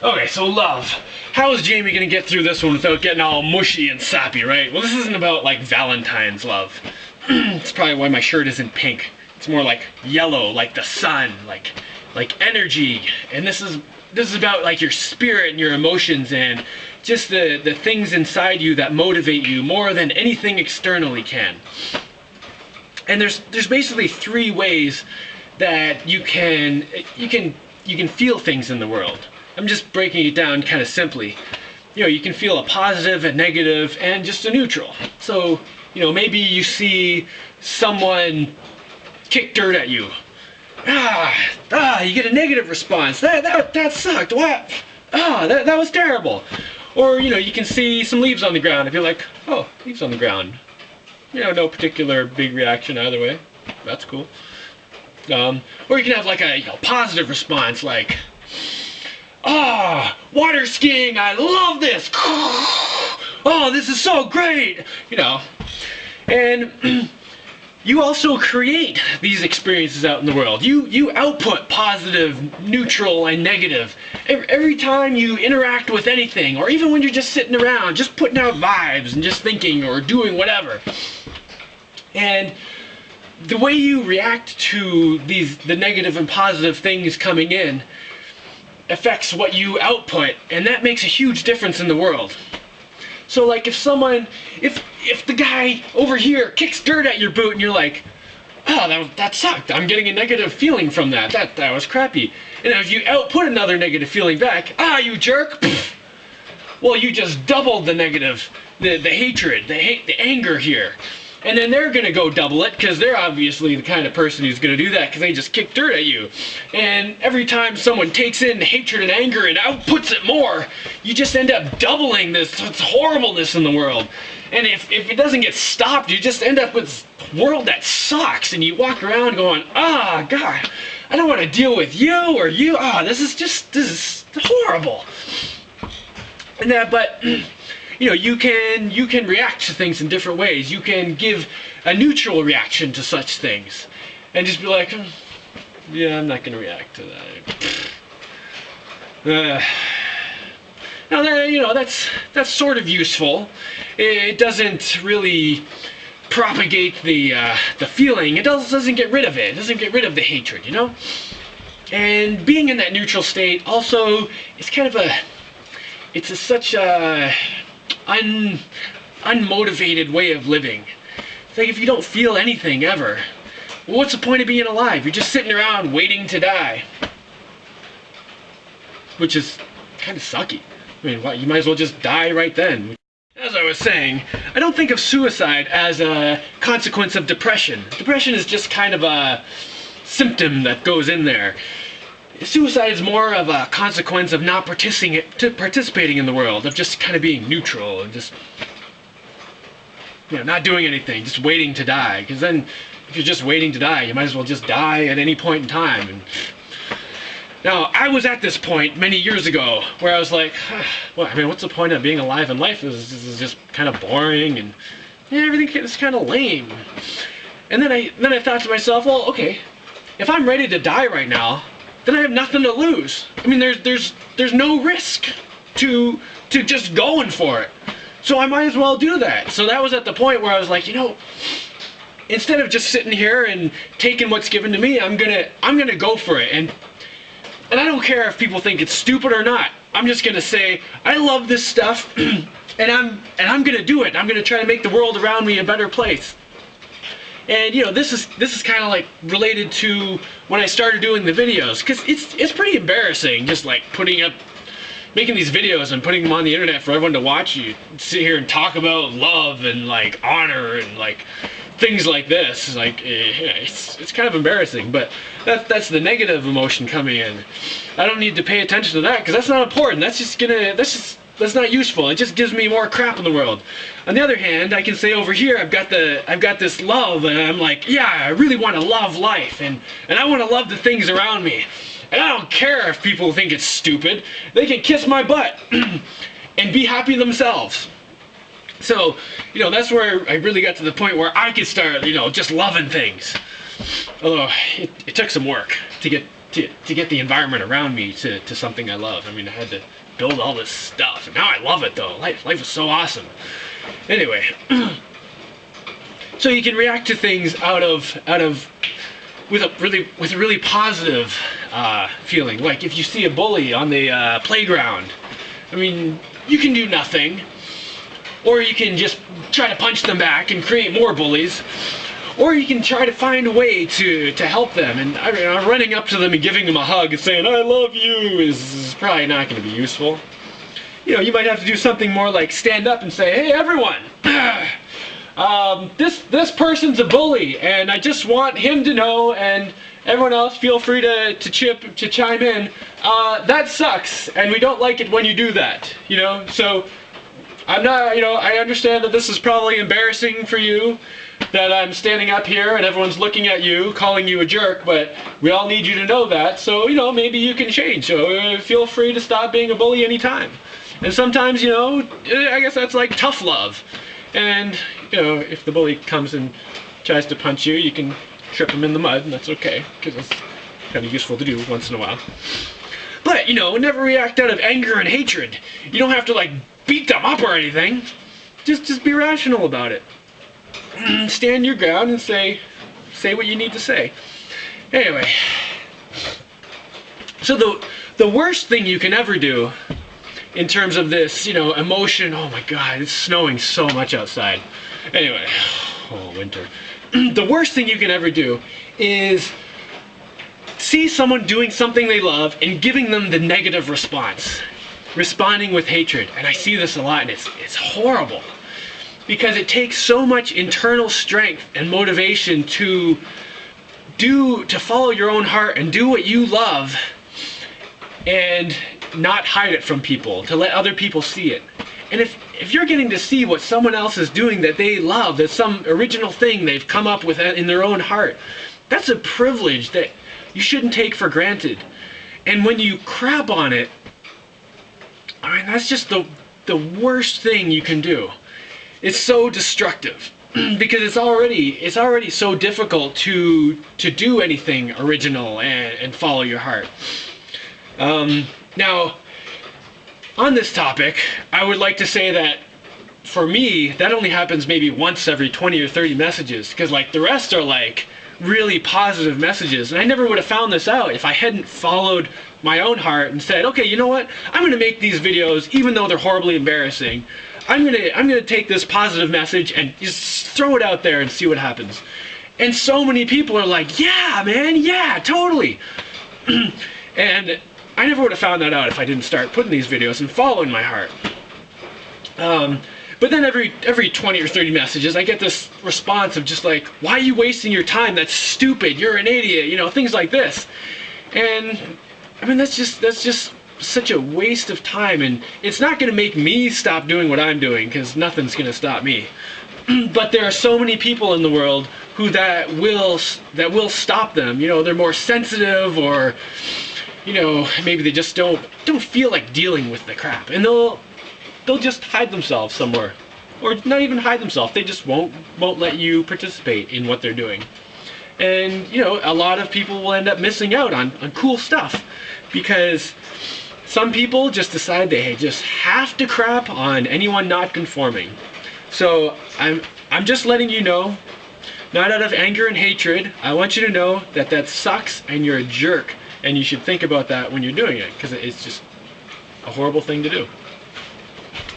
Okay, so love. How is Jaimie gonna get through this one without getting all mushy and sappy, right? Well, this isn't about like Valentine's love. It's probably why my shirt isn't pink. It's more like yellow, like the sun, like energy. And this is about like your spirit and your emotions and just the things inside you that motivate you more than anything externally can. And there's basically three ways that you can feel things in the world. I'm just breaking it down kind of simply. You know, you can feel a positive, a negative, and just a neutral. So, you know, maybe you see someone kick dirt at you. You get a negative response. That sucked. What? That was terrible. Or, you know, you can see some leaves on the ground and be like, oh, leaves on the ground. You know, no particular big reaction either way. That's cool. Or you can have like a positive response, like, water skiing, I love this. Oh, this is so great. You know, and you also create these experiences out in the world. You output positive, neutral, and negative. Every time you interact with anything, or even when you're just sitting around, just putting out vibes and just thinking or doing whatever. And the way you react to the negative and positive things coming in affects what you output, and that makes a huge difference in the world. So like if the guy over here kicks dirt at your boot and you're like, oh, that sucked, I'm getting a negative feeling from that was crappy. And if you output another negative feeling back, you jerk, well, you just doubled the negative, the hatred, the anger here. And then they're going to go double it because they're obviously the kind of person who's going to do that because they just kick dirt at you. And every time someone takes in hatred and anger and outputs it more, you just end up doubling this horribleness in the world. And if it doesn't get stopped, you just end up with a world that sucks. And you walk around going, God, I don't want to deal with you or you. This is horrible. And but you know, you can react to things in different ways. You can give a neutral reaction to such things and just be like, yeah, I'm not going to react to that. Now, you know, that's sort of useful. It doesn't really propagate the feeling. It doesn't get rid of it. It doesn't get rid of the hatred, you know? And being in that neutral state also is kind of such a unmotivated way of living. It's like if you don't feel anything ever, well, what's the point of being alive? You're just sitting around waiting to die. Which is kind of sucky. I mean, you might as well just die right then. As I was saying, I don't think of suicide as a consequence of depression. Depression is just kind of a symptom that goes in there. Suicide is more of a consequence of not participating in the world, of just kind of being neutral and just, you know, not doing anything, just waiting to die. Because then, if you're just waiting to die, you might as well just die at any point in time. And now, I was at this point many years ago where I was like, well, I mean, what's the point of being alive in life? This is just kind of boring and everything is kind of lame. And then I thought to myself, well, okay, if I'm ready to die right now, then I have nothing to lose. I mean, there's no risk to just going for it. So I might as well do that. So that was at the point where I was like, you know, instead of just sitting here and taking what's given to me, I'm gonna go for it. And I don't care if people think it's stupid or not. I'm just gonna say, I love this stuff, and I'm gonna do it. I'm gonna try to make the world around me a better place. And you know, this is kind of like related to when I started doing the videos, because it's pretty embarrassing just like making these videos and putting them on the internet for everyone to watch. You sit here and talk about love and like honor and like things like this. Like it's kind of embarrassing, but that's the negative emotion coming in. I don't need to pay attention to that because that's not important. That's not useful. It just gives me more crap in the world. On the other hand, I can say over here, I've got this love, and I'm like, yeah, I really want to love life, and I want to love the things around me. And I don't care if people think it's stupid. They can kiss my butt and be happy themselves. So, you know, that's where I really got to the point where I could start, you know, just loving things. Although it took some work to to get the environment around me to something I love. I mean, I had to build all this stuff, and now I love it though. Life is so awesome. Anyway, so you can react to things with a really positive feeling. Like if you see a bully on the playground, I mean, you can do nothing, or you can just try to punch them back and create more bullies, or you can try to find a way to help them. And I mean, running up to them and giving them a hug and saying "I love you" is probably not going to be useful. You know, you might have to do something more like stand up and say, "Hey, everyone, this person's a bully, and I just want him to know, and everyone else, feel free to chime in. That sucks, and we don't like it when you do that. You know, so I'm not. You know, I understand that this is probably embarrassing for you, that I'm standing up here and everyone's looking at you, calling you a jerk, but we all need you to know that. So, you know, maybe you can change. So feel free to stop being a bully anytime." And sometimes, you know, I guess that's like tough love. And, you know, if the bully comes and tries to punch you, you can trip him in the mud, and that's okay, because it's kind of useful to do once in a while. But, you know, never react out of anger and hatred. You don't have to, like, beat them up or anything. Just be rational about it. Stand your ground and say what you need to say. Anyway, so the worst thing you can ever do in terms of this, you know, emotion. Oh my God, it's snowing so much outside. Anyway, oh, winter. The worst thing you can ever do is see someone doing something they love and giving them the negative response, responding with hatred. And I see this a lot, and it's horrible, because it takes so much internal strength and motivation to follow your own heart and do what you love, and not hide it from people, to let other people see it. And if you're getting to see what someone else is doing that they love, that's some original thing they've come up with in their own heart, that's a privilege that you shouldn't take for granted. And when you crap on it, I mean, that's just the worst thing you can do. It's so destructive, because it's already so difficult to do anything original and follow your heart. Now, on this topic, I would like to say that for me, that only happens maybe once every 20 or 30 messages, because like the rest are like really positive messages. And I never would have found this out if I hadn't followed my own heart and said, okay, you know what? I'm going to make these videos, even though they're horribly embarrassing. I'm gonna take this positive message and just throw it out there and see what happens. And so many people are like, yeah, man, yeah, totally. And I never would have found that out if I didn't start putting these videos and following my heart. But then every 20 or 30 messages, I get this response of just like, why are you wasting your time? That's stupid. You're an idiot. You know, things like this. And I mean, that's just such a waste of time. And it's not going to make me stop doing what I'm doing, because nothing's going to stop me. But there are so many people in the world who that will stop them. You know, they're more sensitive, or you know, maybe they just don't feel like dealing with the crap, and they'll just hide themselves somewhere, or not even hide themselves. They just won't let you participate in what they're doing. And you know, a lot of people will end up missing out on cool stuff, because some people just decide they just have to crap on anyone not conforming. So I'm just letting you know, not out of anger and hatred. I want you to know that sucks, and you're a jerk, and you should think about that when you're doing it, because it's just a horrible thing to do.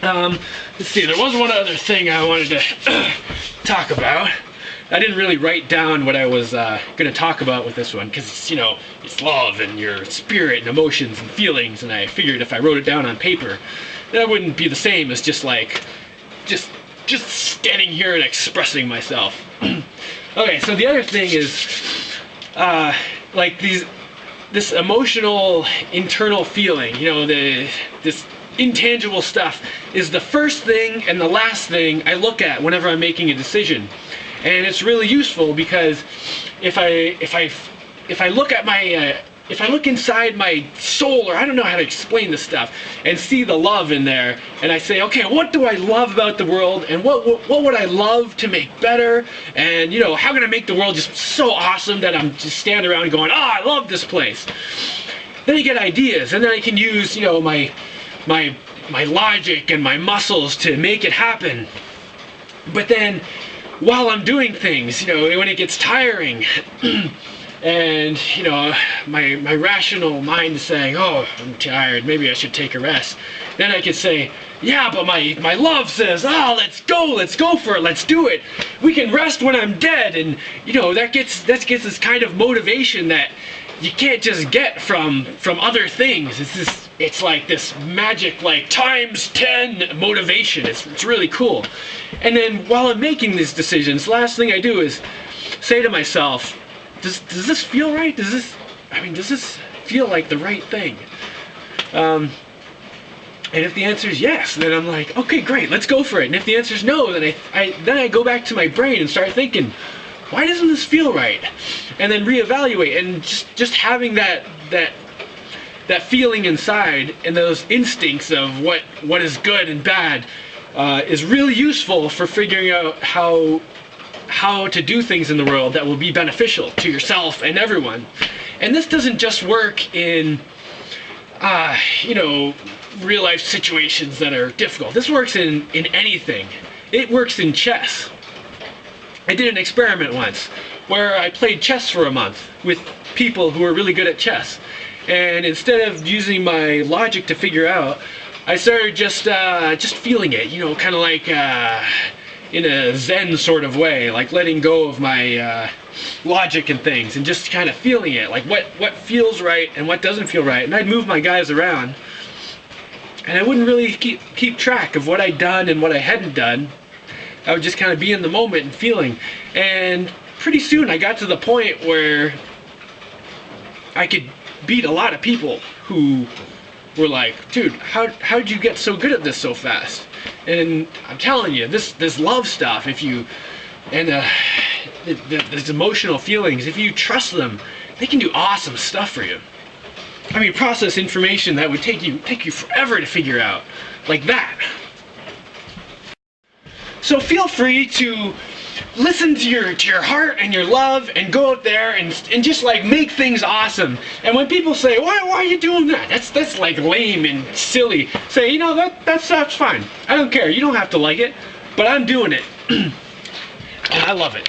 Let's see, there was one other thing I wanted to talk about. I didn't really write down what I was going to talk about with this one, because it's, you know, it's love and your spirit and emotions and feelings, and I figured if I wrote it down on paper, that wouldn't be the same as just standing here and expressing myself. Okay, so the other thing is like this emotional internal feeling, you know, this intangible stuff is the first thing and the last thing I look at whenever I'm making a decision. And it's really useful, because if I look at my if I look inside my soul, or I don't know how to explain this stuff, and see the love in there, and I say, okay, what do I love about the world, and what would I love to make better, and how can I make the world just so awesome that I'm just standing around going, I love this place. Then I get ideas, and then I can use my logic and my muscles to make it happen. But then while I'm doing things, when it gets tiring, and my rational mind is saying, oh, I'm tired, maybe I should take a rest, then I could say, yeah, but my love says, let's go for it, let's do it, we can rest when I'm dead. And that gets this kind of motivation that you can't just get from other things. It's like this magic, like times 10 motivation. It's really cool. And then while I'm making these decisions, the last thing I do is say to myself, does this feel right? Does this feel like the right thing? And if the answer is yes, then I'm like, okay, great, let's go for it. And if the answer is no, then I go back to my brain and start thinking, why doesn't this feel right? And then reevaluate, and just having that feeling inside and those instincts of what is good and bad is really useful for figuring out how to do things in the world that will be beneficial to yourself and everyone. And this doesn't just work in real life situations that are difficult. This works in anything. It works in chess. I did an experiment once where I played chess for a month with people who were really good at chess. And instead of using my logic to figure out, I started just feeling it, kind of like in a Zen sort of way, like letting go of my logic and things, and just kind of feeling it, like what feels right and what doesn't feel right. And I'd move my guys around, and I wouldn't really keep track of what I'd done and what I hadn't done. I would just kind of be in the moment and feeling. And pretty soon I got to the point where I could beat a lot of people who were like, dude, how'd you get so good at this so fast? And I'm telling you, this love stuff, these emotional feelings, if you trust them, they can do awesome stuff for you. Process information that would take you forever to figure out, like that. So feel free to listen to your heart and your love, and go out there and just like make things awesome. And when people say, why are you doing that? That's like lame and silly. Say, that's fine. I don't care. You don't have to like it, but I'm doing it. And I love it.